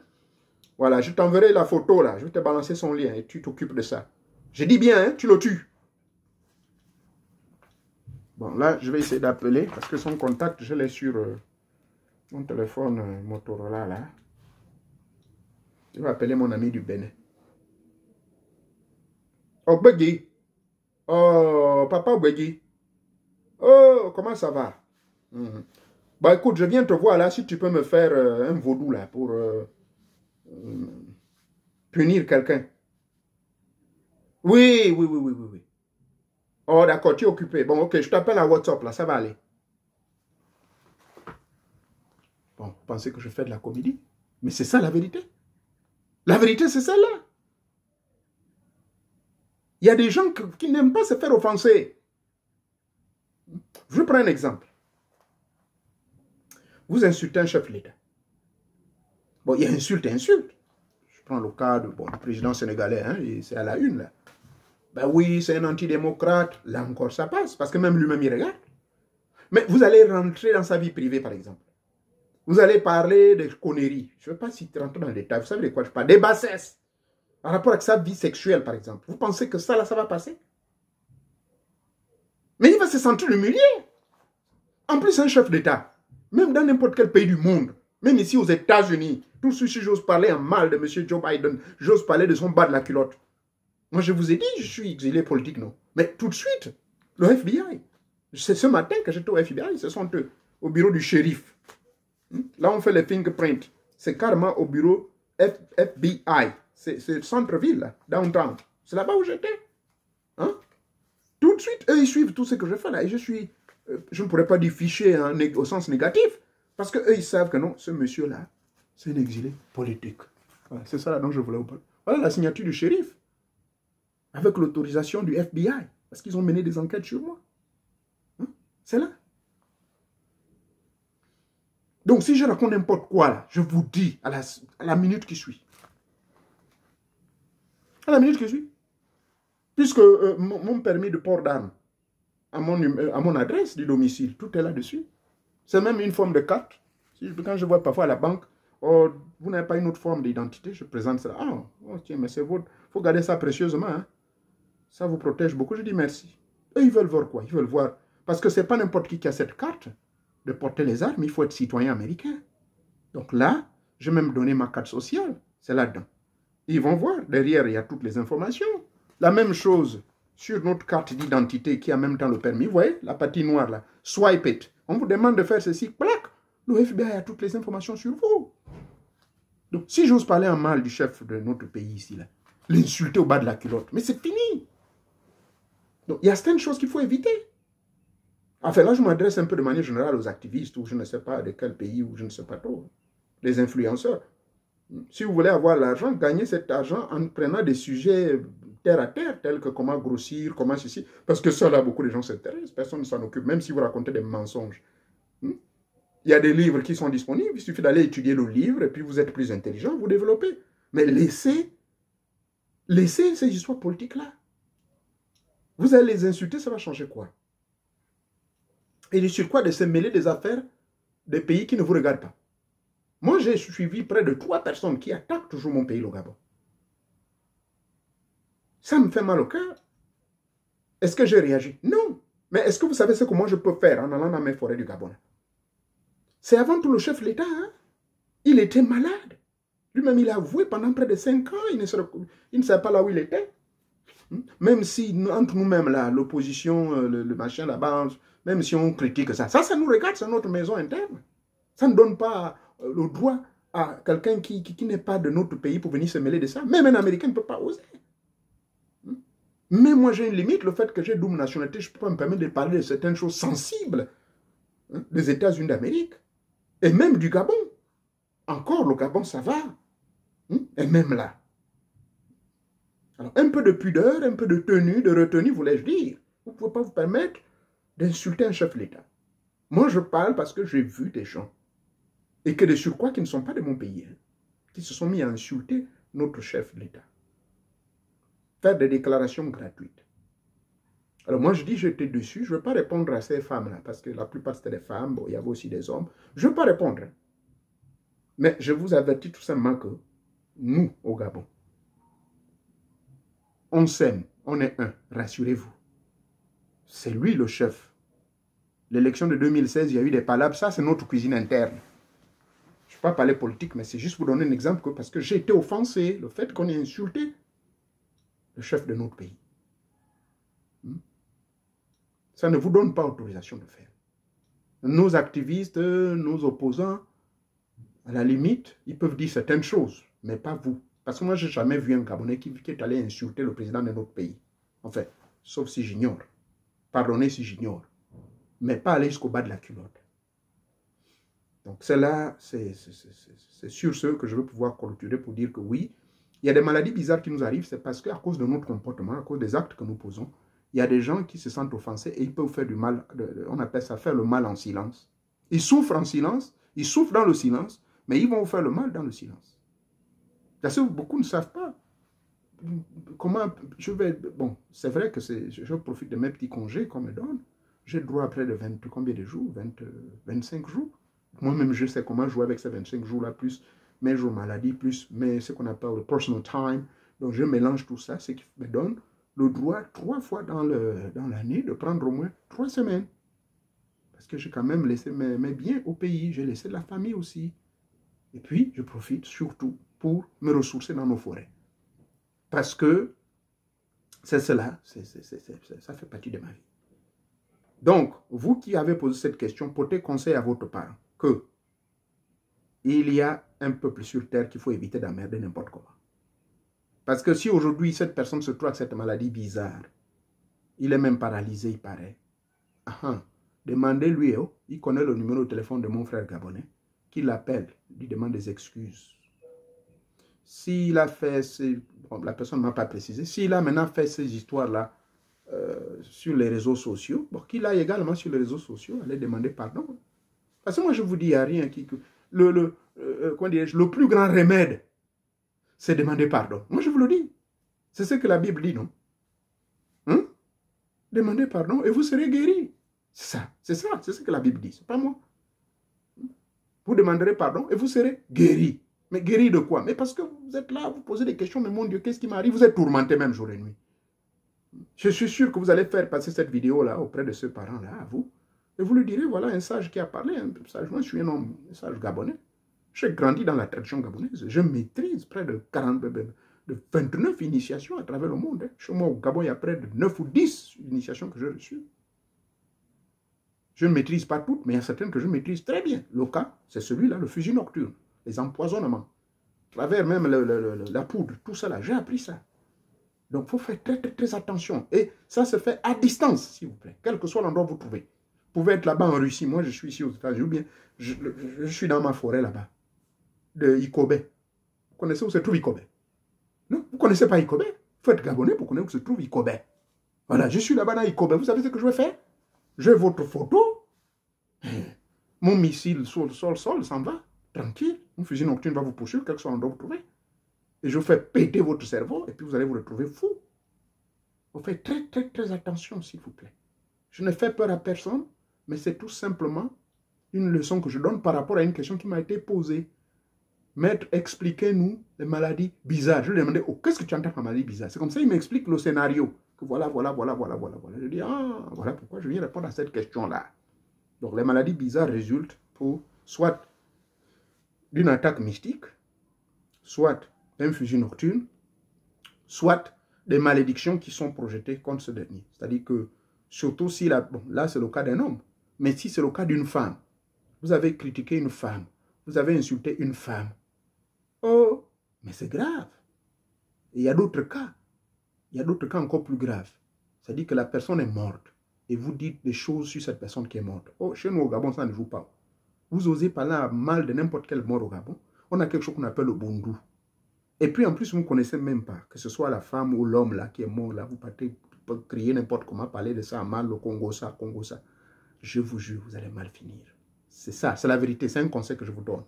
Voilà, je t'enverrai la photo, là. Je vais te balancer son lien et tu t'occupes de ça. Je dis bien, hein, tu le tues. Bon, là, je vais essayer d'appeler parce que son contact, je l'ai sur mon téléphone Motorola, là. Je vais appeler mon ami du Bénin. Oh, Begui. Oh, papa Begui. Oh, comment ça va? Bah, écoute, je viens te voir, là, si tu peux me faire un vaudou, là, pour punir quelqu'un. Oui. Oh, d'accord, tu es occupé. Bon, ok, je t'appelle à WhatsApp, là, ça va aller. Bon, vous pensez que je fais de la comédie? Mais c'est ça la vérité. La vérité, c'est celle-là. Il y a des gens qui n'aiment pas se faire offenser. Je prends un exemple. Vous insultez un chef de l'État. Bon, il y a insulte et insulte. Je prends le cas du président sénégalais, hein, c'est à la une, là. Ben oui, c'est un antidémocrate. Là encore, ça passe, parce que même lui-même, il regarde. Mais vous allez rentrer dans sa vie privée, par exemple. Vous allez parler de conneries. Je ne veux pas si tu rentres dans le détail. Vous savez de quoi je parle? Des bassesses. Par rapport à sa vie sexuelle, par exemple. Vous pensez que ça, là, ça va passer? Mais il va se sentir humilié. En plus, c'est un chef d'État. Même dans n'importe quel pays du monde. Même ici aux États-Unis. Tout ceci, j'ose parler en mal de M. Joe Biden. J'ose parler de son bas de la culotte. Moi, je vous ai dit, je suis exilé politique, non. Mais tout de suite, le FBI. C'est ce matin que j'étais au FBI. Ce sont eux, au bureau du shérif. Là, on fait les fingerprints. C'est carrément au bureau FBI. C'est le centre-ville, là, downtown. C'est là-bas où j'étais. Hein? Tout de suite, eux, ils suivent tout ce que je fais là. Et je ne pourrais pas dire fiché hein, au sens négatif. Parce qu'eux, ils savent que non, ce monsieur-là, c'est un exilé politique. Voilà, c'est ça là dont je voulais vous parler. Voilà la signature du shérif. Avec l'autorisation du FBI. Parce qu'ils ont mené des enquêtes sur moi. Hein? C'est là. Donc, si je raconte n'importe quoi, là, je vous dis à la minute qui suit. À la minute qui suit. Puisque mon permis de port d'armes, à mon adresse du domicile, tout est là-dessus. C'est même une forme de carte. Quand je vois parfois à la banque, oh, vous n'avez pas une autre forme d'identité, je présente ça. Ah, oh, tiens, mais c'est votre. Il faut garder ça précieusement. Hein. Ça vous protège beaucoup. Je dis merci. Eux, ils veulent voir quoi? Ils veulent voir. Parce que ce n'est pas n'importe qui a cette carte de porter les armes. Il faut être citoyen américain. Donc là, je vais même donner ma carte sociale. C'est là-dedans. Ils vont voir. Derrière, il y a toutes les informations. La même chose sur notre carte d'identité qui a en même temps le permis. Vous voyez, la partie noire là. Swipe it. On vous demande de faire ceci. Plac. Le FBI a toutes les informations sur vous. Donc, si j'ose parler en mal du chef de notre pays ici, là, l'insulter au bas de la culotte, mais c'est fini. Donc, il y a certaines choses qu'il faut éviter. Enfin, là, je m'adresse un peu de manière générale aux activistes ou je ne sais pas de quel pays ou je ne sais pas trop. Les influenceurs. Si vous voulez avoir l'argent, gagnez cet argent en prenant des sujets terre à terre, tels que comment grossir, comment ceci. Parce que ça, là, beaucoup de gens s'intéressent. Personne ne s'en occupe, même si vous racontez des mensonges. Il y a des livres qui sont disponibles. Il suffit d'aller étudier le livre et puis vous êtes plus intelligent, vous développez. Mais laissez ces histoires politiques-là. Vous allez les insulter, ça va changer quoi? Et sur quoi de se mêler des affaires des pays qui ne vous regardent pas? Moi, j'ai suivi près de 3 personnes qui attaquent toujours mon pays, le Gabon. Ça me fait mal au cœur. Est-ce que j'ai réagi? Non. Mais est-ce que vous savez ce que moi je peux faire en allant dans mes forêts du Gabon? C'est avant tout le chef de l'État. Hein? Il était malade. Lui-même, il a avoué pendant près de 5 ans, il ne savait pas là où il était. Même si, entre nous-mêmes, l'opposition, le machin là-bas, même si on critique ça nous regarde, c'est notre maison interne. Ça ne donne pas le droit à quelqu'un qui n'est pas de notre pays pour venir se mêler de ça. Même un Américain ne peut pas oser. Mais moi, j'ai une limite. Le fait que j'ai double nationalité, je ne peux pas me permettre de parler de certaines choses sensibles des États-Unis d'Amérique. Et même du Gabon. Encore, le Gabon, ça va. Et même là. Alors, un peu de pudeur, un peu de tenue, de retenue, voulais-je dire. Vous ne pouvez pas vous permettre d'insulter un chef de l'État. Moi, je parle parce que j'ai vu des gens, et que de surcroît qui ne sont pas de mon pays, qui se sont mis à insulter notre chef de l'État. Faire des déclarations gratuites. Alors moi, je dis, j'étais dessus, je ne veux pas répondre à ces femmes-là, parce que la plupart, c'était des femmes, bon, il y avait aussi des hommes. Je ne veux pas répondre. Mais je vous avertis tout simplement que nous, au Gabon, on s'aime, on est un, rassurez-vous. C'est lui le chef. L'élection de 2016, il y a eu des palabres, ça c'est notre cuisine interne. Je ne vais pas parler politique, mais c'est juste pour donner un exemple, parce que j'ai été offensé, le fait qu'on ait insulté le chef de notre pays. Ça ne vous donne pas autorisation de faire. Nos activistes, nos opposants, à la limite, ils peuvent dire certaines choses, mais pas vous. Parce que moi, je n'ai jamais vu un Gabonais qui est allé insulter le président de notre pays. En fait, sauf si j'ignore. Pardonnez si j'ignore. Mais pas aller jusqu'au bas de la culotte. Donc, c'est là, c'est sur ce que je veux pouvoir clôturer pour dire que oui, il y a des maladies bizarres qui nous arrivent, c'est parce qu'à cause de notre comportement, à cause des actes que nous posons, il y a des gens qui se sentent offensés et ils peuvent faire du mal, on appelle ça faire le mal en silence. Ils souffrent en silence, ils souffrent dans le silence, mais ils vont faire le mal dans le silence. Parce que beaucoup ne savent pas comment je vais... Bon, c'est vrai que je profite de mes petits congés qu'on me donne. J'ai droit à près de 20, combien de jours? 25 jours. Moi-même, je sais comment jouer avec ces 25 jours-là, plus mes jours maladie, plus ce qu'on appelle le personal time. Donc, je mélange tout ça, ce qui me donne le droit 3 fois dans l'année de prendre au moins 3 semaines. Parce que j'ai quand même laissé mes biens au pays, j'ai laissé de la famille aussi. Et puis, je profite surtout pour me ressourcer dans nos forêts. Parce que c'est cela, ça fait partie de ma vie. Donc, vous qui avez posé cette question, portez conseil à votre parent que il y a un peuple sur terre qu'il faut éviter d'emmerder n'importe comment. Parce que si aujourd'hui cette personne se trouve avec cette maladie bizarre, il est même paralysé, il paraît. Demandez-lui, il connaît le numéro de téléphone de mon frère gabonais, qu'il l'appelle, lui demande des excuses. S'il a fait, bon, la personne ne m'a pas précisé, s'il a maintenant fait ces histoires-là sur les réseaux sociaux, bon, qu'il aille également sur les réseaux sociaux, aller demander pardon. Parce que moi je vous dis, il n'y a rien qui... le plus grand remède, c'est demander pardon. Moi je vous le dis. C'est ce que la Bible dit, non? Demandez pardon et vous serez guéris. C'est ce que la Bible dit, c'est pas moi. Vous demanderez pardon et vous serez guéris. Mais guéris de quoi? Mais parce que vous êtes là, vous posez des questions, mais mon Dieu, qu'est-ce qui m'arrive? Vous êtes tourmenté même jour et nuit. Je suis sûr que vous allez faire passer cette vidéo-là auprès de ce parent-là, à vous. Et vous lui direz, voilà un sage qui a parlé, un sage. Moi, je suis un homme, un sage gabonais. J'ai grandi dans la tradition gabonaise. Je maîtrise près de 29 initiations à travers le monde. Chez moi, au Gabon, il y a près de 9 ou 10 initiations que j'ai reçues. Je ne maîtrise pas toutes, mais il y a certaines que je maîtrise très bien. Le cas, c'est celui-là, le fusil nocturne, les empoisonnements, à travers même la poudre, tout ça là, j'ai appris ça. Donc, il faut faire très, très, très attention. Et ça se fait à distance, s'il vous plaît, quel que soit l'endroit où vous trouvez. Vous pouvez être là-bas en Russie, moi je suis ici aux États-Unis, ou bien je suis dans ma forêt là-bas, de Ikobe. Vous connaissez où se trouve Ikobe? Non, vous ne connaissez pas Ikobe? Il faites Gabonais pour connaître où se trouve Ikobe. Voilà, je suis là-bas dans Ikobe. Vous savez ce que je vais faire? J'ai votre photo. Mon missile sol, s'en va. Tranquille. Mon fusil nocturne va vous poursuivre, quel que soit l'endroit où vous trouvez. Et je vous fais péter votre cerveau et puis vous allez vous retrouver fou. Vous faites très attention, s'il vous plaît. Je ne fais peur à personne, mais c'est tout simplement une leçon que je donne par rapport à une question qui m'a été posée. Maître, expliquez-nous les maladies bizarres. Je lui ai demandé, oh, qu'est-ce que tu entends par maladie bizarre? C'est comme ça, il m'explique le scénario. Que voilà. Je dis, ah, voilà pourquoi je viens répondre à cette question-là. Donc, les maladies bizarres résultent pour soit d'une attaque mystique, soit d'un fusil nocturne, soit des malédictions qui sont projetées contre ce dernier. C'est-à-dire que, surtout si, bon, là c'est le cas d'un homme, mais si c'est le cas d'une femme, vous avez critiqué une femme, vous avez insulté une femme, oh, mais c'est grave. Et il y a d'autres cas. Il y a d'autres cas encore plus graves. C'est-à-dire que la personne est morte et vous dites des choses sur cette personne qui est morte. Oh, chez nous au Gabon, ça ne joue pas. Vous osez parler mal de n'importe quel mort au Gabon. On a quelque chose qu'on appelle le bondou. Et puis en plus, vous ne connaissez même pas, que ce soit la femme ou l'homme là qui est mort, là, vous partez crier n'importe comment, parler de ça mal, le Congo ça. Je vous jure, vous allez mal finir. C'est ça, c'est la vérité, c'est un conseil que je vous donne.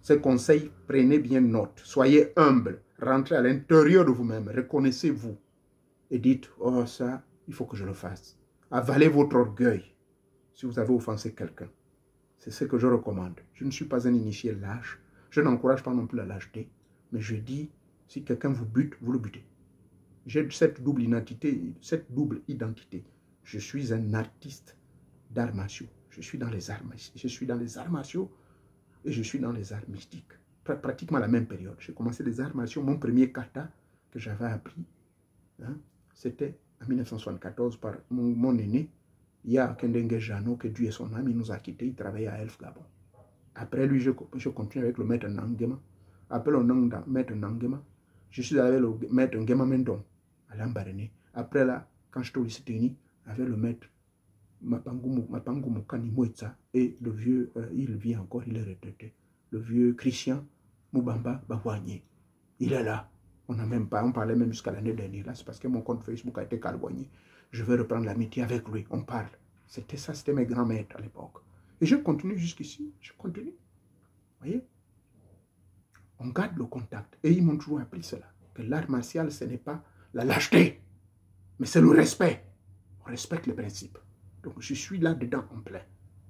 Ce conseil, prenez bien note, soyez humble, rentrez à l'intérieur de vous-même, reconnaissez-vous et dites, oh ça, il faut que je le fasse. Avalez votre orgueil si vous avez offensé quelqu'un. C'est ce que je recommande. Je ne suis pas un initié lâche, je n'encourage pas non plus la lâcheté, mais je dis, si quelqu'un vous bute, vous le butez. J'ai cette double identité. Je suis un artiste d'arts martiaux. Je suis dans les arts martiaux et je suis dans les arts mystiques. Pratiquement à la même période. J'ai commencé les arts martiaux. Mon premier kata que j'avais appris, hein, c'était en 1974 par mon aîné, Ya Kendenge Jano, que Dieu est son âme, il nous a quittés, il travaillait à Elf Gabon. Après lui, je continue avec le maître Nangema. Après le maître Nangema, je suis avec le maître Ngema Mendon à Lambaréné. Après là, quand j'étais au lycée technique, avec le maître Mapangu Mokani Moitza et le vieux, il vit encore, il est retraité, le vieux Christian Moubamba Bawanye. Il est là. On parlait même jusqu'à l'année dernière. Là, c'est parce que mon compte Facebook a été calboigné. Je vais reprendre l'amitié avec lui. On parle. C'était ça, c'était mes grands maîtres à l'époque. Et je continue jusqu'ici. Je continue. Vous voyez? On garde le contact. Et ils m'ont toujours appris cela. Que l'art martial, ce n'est pas la lâcheté, mais c'est le respect. On respecte les principes. Donc, je suis là-dedans en plein.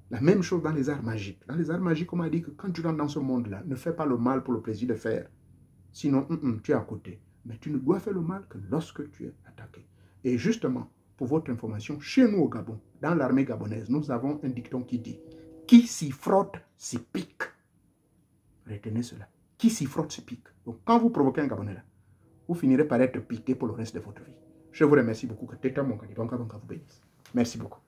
La même chose dans les arts magiques. Dans les arts magiques, on m'a dit que quand tu rentres dans ce monde-là, ne fais pas le mal pour le plaisir de faire. Sinon, tu es à côté. Mais tu ne dois faire le mal que lorsque tu es attaqué. Et justement, pour votre information, chez nous au Gabon, dans l'armée gabonaise, nous avons un dicton qui dit « Qui s'y frotte, s'y pique ». Retenez cela. Qui s'y frotte, s'y pique. Donc, quand vous provoquez un Gabonais là, vous finirez par être piqué pour le reste de votre vie. Je vous remercie beaucoup. Que Teta Monka vous bénisse. Merci beaucoup.